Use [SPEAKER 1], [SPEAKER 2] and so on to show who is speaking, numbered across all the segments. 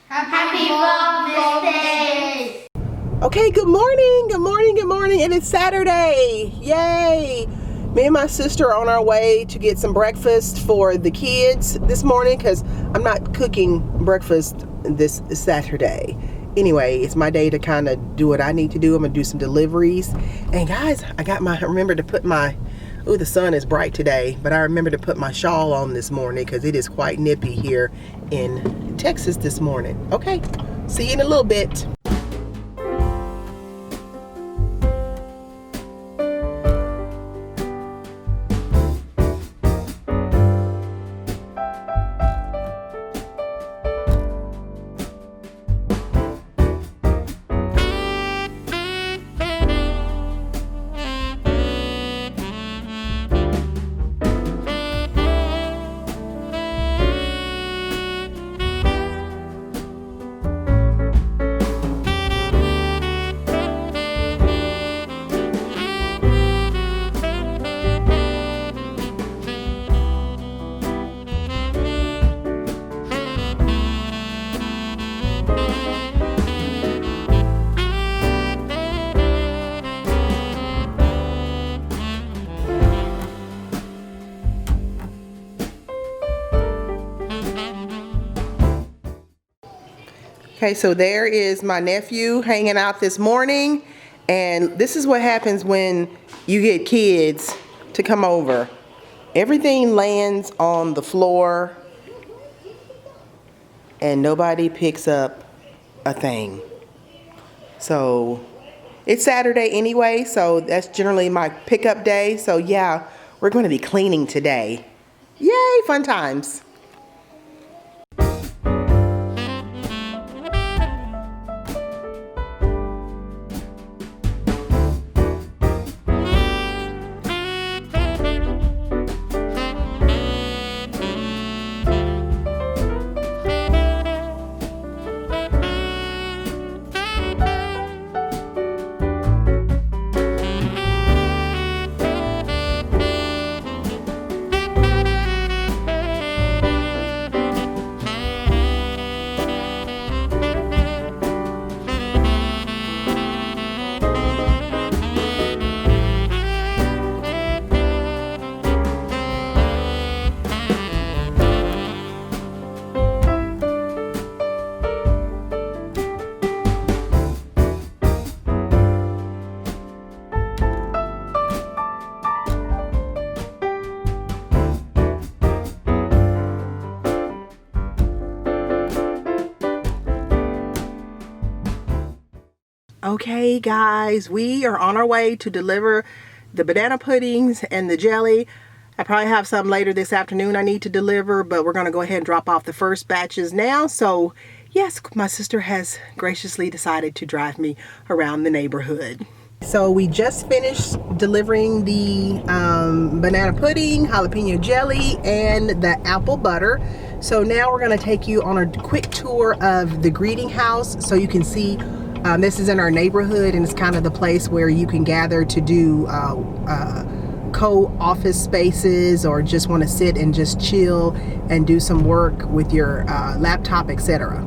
[SPEAKER 1] Happy Vlogmas Day!
[SPEAKER 2] Okay, good morning, good morning, good morning, and it's Saturday. Yay! Me and my sister are on our way to get some breakfast for the kids this morning because I'm not cooking breakfast this Saturday. Anyway, it's my day to kind of do what I need to do. I'm gonna do some deliveries. And guys, I remember to put my, oh, the sun is bright today, but I remember to put my shawl on this morning because it is quite nippy here in Texas this morning. Okay, see you in a little bit. Okay, so there is my nephew hanging out this morning, and this is what happens when you get kids to come over. Everything lands on the floor and nobody picks up a thing. So it's Saturday anyway, so that's generally my pickup day. So yeah, we're going to be cleaning today. Yay, fun times. Okay guys, we are on our way to deliver the banana puddings and the jelly. I probably have some later this afternoon I need to deliver, but we're going to go ahead and drop off the first batches now. So yes, my sister has graciously decided to drive me around the neighborhood. So we just finished delivering the banana pudding, jalapeno jelly, and the apple butter. So now we're going to take you on a quick tour of the greeting house so you can see. This is in our neighborhood, and it's kind of the place where you can gather to do co-office spaces, or just want to sit and just chill and do some work with your laptop, etc.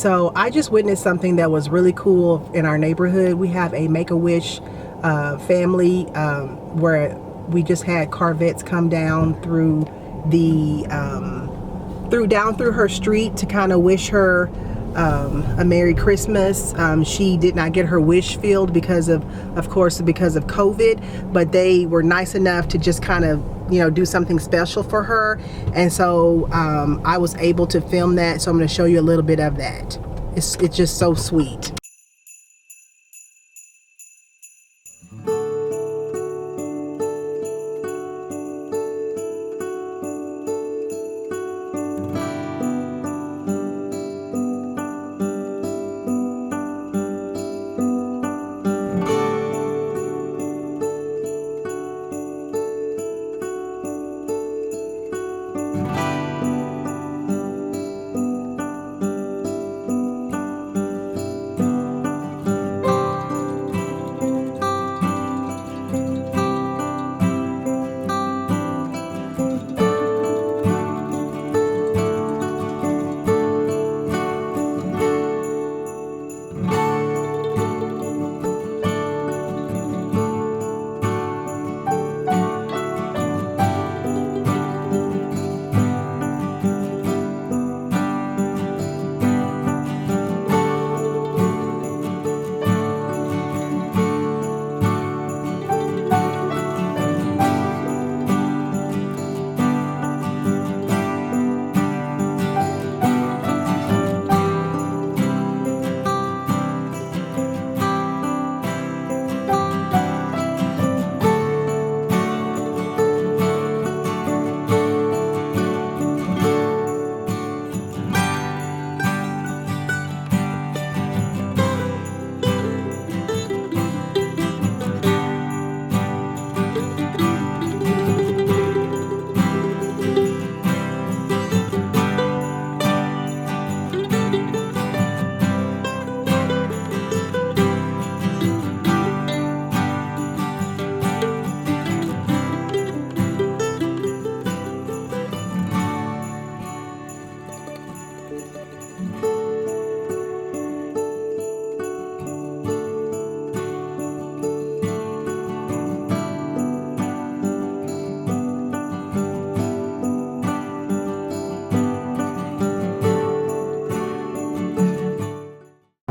[SPEAKER 2] so I just witnessed something that was really cool in our neighborhood. We have a Make-A-Wish family where we just had Corvettes come down through the down through her street to kind of wish her a Merry Christmas. She did not get her wish filled because of course, because of COVID, but they were nice enough to just kind of, you know, do something special for her. And so I was able to film that. So I'm going to show you a little bit of that. It's just so sweet.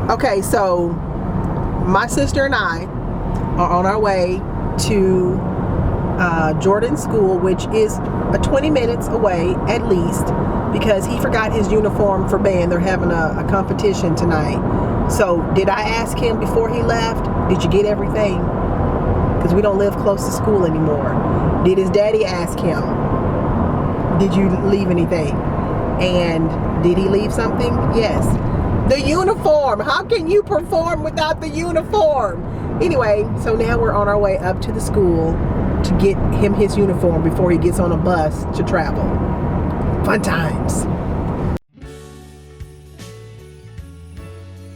[SPEAKER 2] Okay, so my sister and I are on our way to Jordan's school, which is 20 minutes away at least, because he forgot his uniform for band. They're having a competition tonight. So did I ask him before he left, did you get everything? Because we don't live close to school anymore. Did his daddy ask him, did you leave anything? And did he leave something? Yes. The uniform. How can you perform without the uniform? Anyway, so now we're on our way up to the school to get him his uniform before he gets on a bus to travel. Fun times.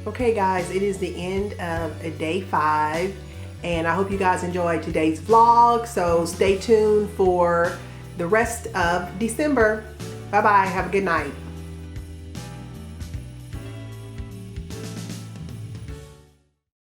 [SPEAKER 2] Okay guys, it is the end of day 5, and I hope you guys enjoyed today's vlog. So stay tuned for the rest of December. Bye bye. Have a good night.